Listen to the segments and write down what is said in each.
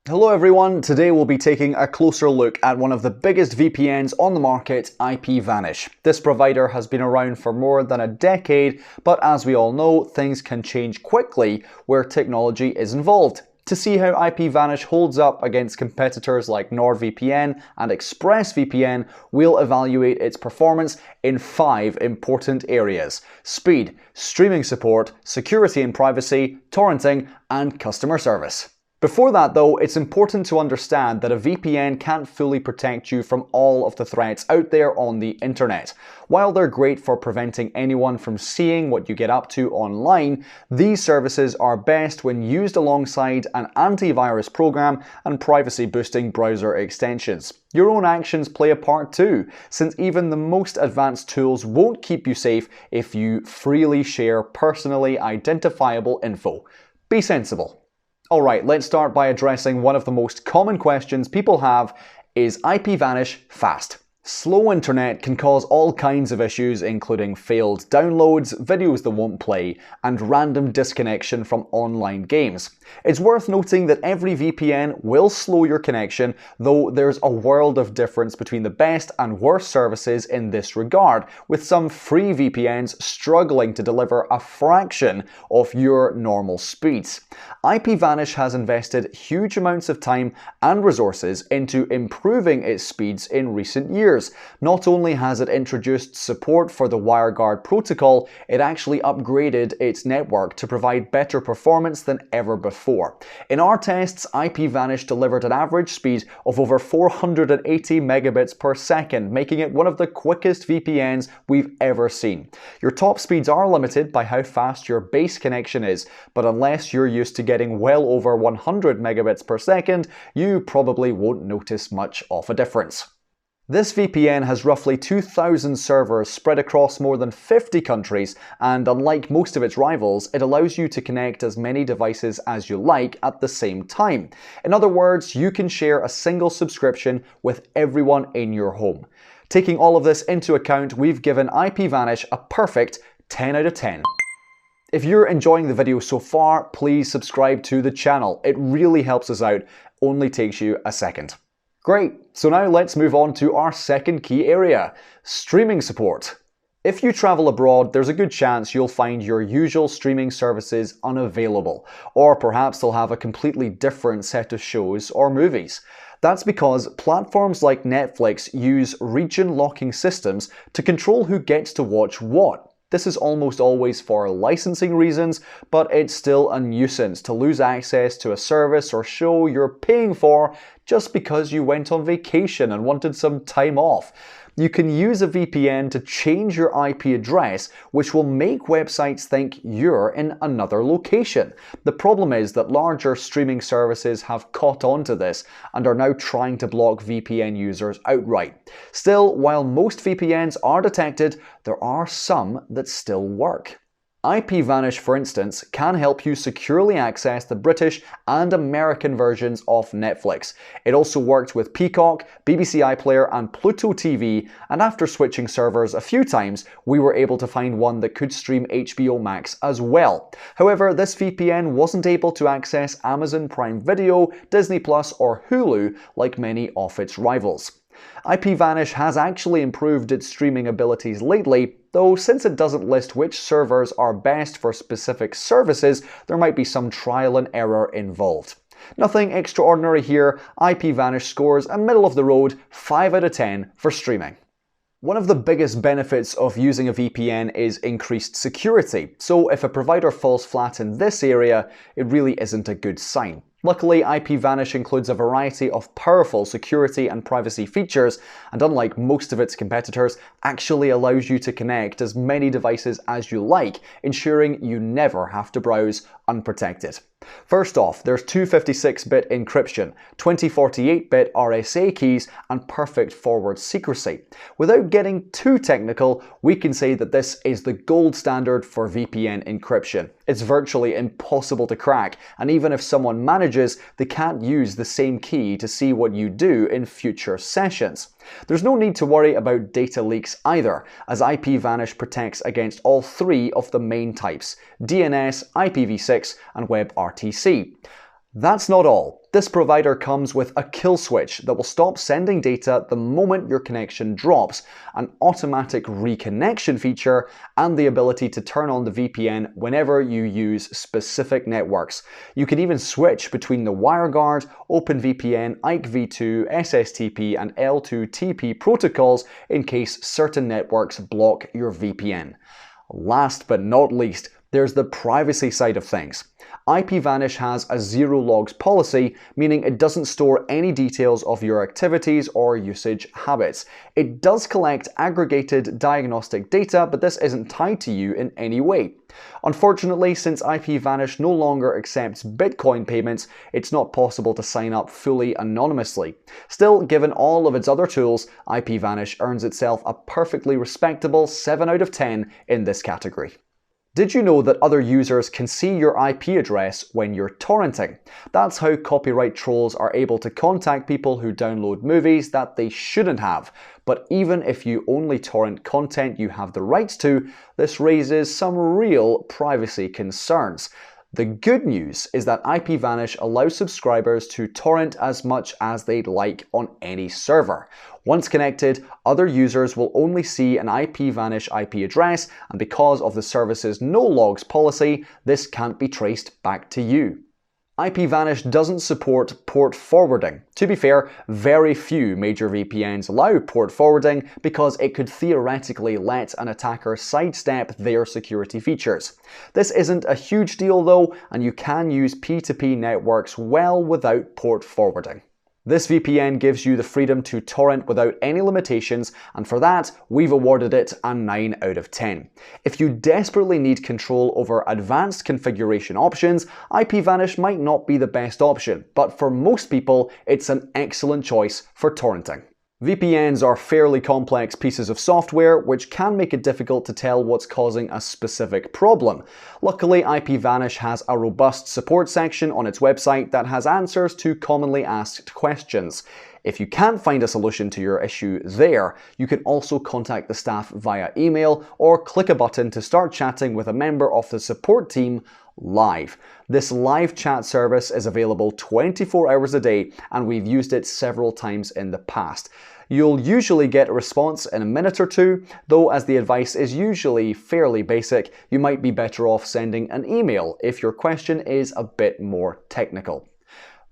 Hello everyone, today we'll be taking a closer look at one of the biggest VPNs on the market, IPVanish. This provider has been around for more than a decade, but as we all know, things can change quickly where technology is involved. To see how IPVanish holds up against competitors like NordVPN and ExpressVPN, we'll evaluate its performance in 5 important areas: speed, streaming support, security and privacy, torrenting, and customer service. Before that though, it's important to understand that a VPN can't fully protect you from all of the threats out there on the internet. While they're great for preventing anyone from seeing what you get up to online, these services are best when used alongside an antivirus program and privacy-boosting browser extensions. Your own actions play a part too, since even the most advanced tools won't keep you safe if you freely share personally identifiable info. Be sensible. Alright, let's start by addressing one of the most common questions people have: is IPVanish fast? Slow internet can cause all kinds of issues, including failed downloads, videos that won't play, and random disconnection from online games. It's worth noting that every VPN will slow your connection, though there's a world of difference between the best and worst services in this regard, with some free VPNs struggling to deliver a fraction of your normal speeds. IPVanish has invested huge amounts of time and resources into improving its speeds in recent years. Not only has it introduced support for the WireGuard protocol, it actually upgraded its network to provide better performance than ever before. In our tests, IPVanish delivered an average speed of over 480 megabits per second, making it one of the quickest VPNs we've ever seen. Your top speeds are limited by how fast your base connection is, but unless you're used to getting well over 100 megabits per second, you probably won't notice much of a difference. This VPN has roughly 2,000 servers spread across more than 50 countries, and unlike most of its rivals, it allows you to connect as many devices as you like at the same time. In other words, you can share a single subscription with everyone in your home. Taking all of this into account, we've given IPVanish a perfect 10 out of 10. If you're enjoying the video so far, please subscribe to the channel. It really helps us out. Only takes you a second. Great, so now let's move on to our second key area: streaming support. If you travel abroad, there's a good chance you'll find your usual streaming services unavailable, or perhaps they'll have a completely different set of shows or movies. That's because platforms like Netflix use region locking systems to control who gets to watch what. This is almost always for licensing reasons, but it's still a nuisance to lose access to a service or show you're paying for just because you went on vacation and wanted some time off. You can use a VPN to change your IP address, which will make websites think you're in another location. The problem is that larger streaming services have caught on to this and are now trying to block VPN users outright. Still, while most VPNs are detected, there are some that still work. IPVanish, for instance, can help you securely access the British and American versions of Netflix. It also worked with Peacock, BBC iPlayer, and Pluto TV, and after switching servers a few times, we were able to find one that could stream HBO Max as well. However, this VPN wasn't able to access Amazon Prime Video, Disney Plus, or Hulu like many of its rivals. IPVanish has actually improved its streaming abilities lately, though since it doesn't list which servers are best for specific services, there might be some trial and error involved. Nothing extraordinary here. IPVanish scores a middle-of-the-road 5 out of 10 for streaming. One of the biggest benefits of using a VPN is increased security, so if a provider falls flat in this area, it really isn't a good sign. Luckily, IPVanish includes a variety of powerful security and privacy features, and unlike most of its competitors, actually allows you to connect as many devices as you like, ensuring you never have to browse unprotected. First off, there's 256-bit encryption, 2048-bit RSA keys, and perfect forward secrecy. Without getting too technical, we can say that this is the gold standard for VPN encryption. It's virtually impossible to crack, and even if someone manages, they can't use the same key to see what you do in future sessions. There's no need to worry about data leaks either, as IPVanish protects against all 3 of the main types: DNS, IPv6, and WebRTC. That's not all. This provider comes with a kill switch that will stop sending data the moment your connection drops, an automatic reconnection feature, and the ability to turn on the VPN whenever you use specific networks. You can even switch between the WireGuard, OpenVPN, IPv2, SSTP, and L2TP protocols in case certain networks block your VPN. Last but not least, there's the privacy side of things. IPVanish has a zero logs policy, meaning it doesn't store any details of your activities or usage habits. It does collect aggregated diagnostic data, but this isn't tied to you in any way. Unfortunately, since IPVanish no longer accepts Bitcoin payments, it's not possible to sign up fully anonymously. Still, given all of its other tools, IPVanish earns itself a perfectly respectable 7 out of 10 in this category. Did you know that other users can see your IP address when you're torrenting? That's how copyright trolls are able to contact people who download movies that they shouldn't have. But even if you only torrent content you have the rights to, this raises some real privacy concerns. The good news is that IPVanish allows subscribers to torrent as much as they'd like on any server. Once connected, other users will only see an IPVanish IP address, and because of the service's no logs policy, this can't be traced back to you. IPVanish doesn't support port forwarding. To be fair, very few major VPNs allow port forwarding because it could theoretically let an attacker sidestep their security features. This isn't a huge deal though, and you can use P2P networks well without port forwarding. This VPN gives you the freedom to torrent without any limitations, and for that, we've awarded it a 9 out of 10. If you desperately need control over advanced configuration options, IPVanish might not be the best option, but for most people, it's an excellent choice for torrenting. VPNs are fairly complex pieces of software which can make it difficult to tell what's causing a specific problem. Luckily, IPVanish has a robust support section on its website that has answers to commonly asked questions. If you can't find a solution to your issue there, you can also contact the staff via email or click a button to start chatting with a member of the support team live. This live chat service is available 24 hours a day, and we've used it several times in the past. You'll usually get a response in a minute or two, though as the advice is usually fairly basic, you might be better off sending an email if your question is a bit more technical.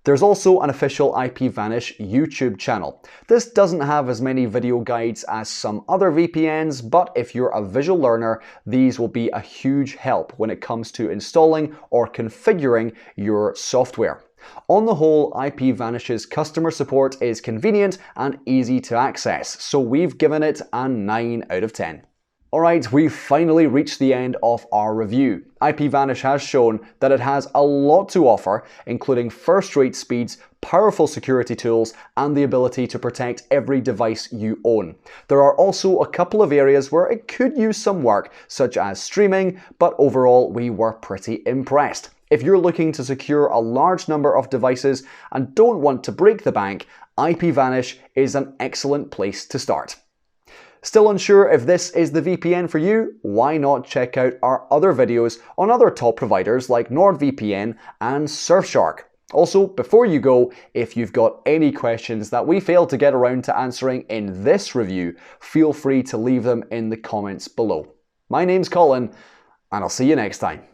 There's also an official IPVanish YouTube channel. This doesn't have as many video guides as some other VPNs, but if you're a visual learner, these will be a huge help when it comes to installing or configuring your software. On the whole, IPVanish's customer support is convenient and easy to access, so we've given it a 9 out of 10. Alright, we've finally reached the end of our review. IPVanish has shown that it has a lot to offer, including first-rate speeds, powerful security tools, and the ability to protect every device you own. There are also a couple of areas where it could use some work, such as streaming, but overall we were pretty impressed. If you're looking to secure a large number of devices and don't want to break the bank, IPVanish is an excellent place to start. Still unsure if this is the VPN for you? Why not check out our other videos on other top providers like NordVPN and Surfshark. Also, before you go, if you've got any questions that we failed to get around to answering in this review, feel free to leave them in the comments below. My name's Colin, and I'll see you next time.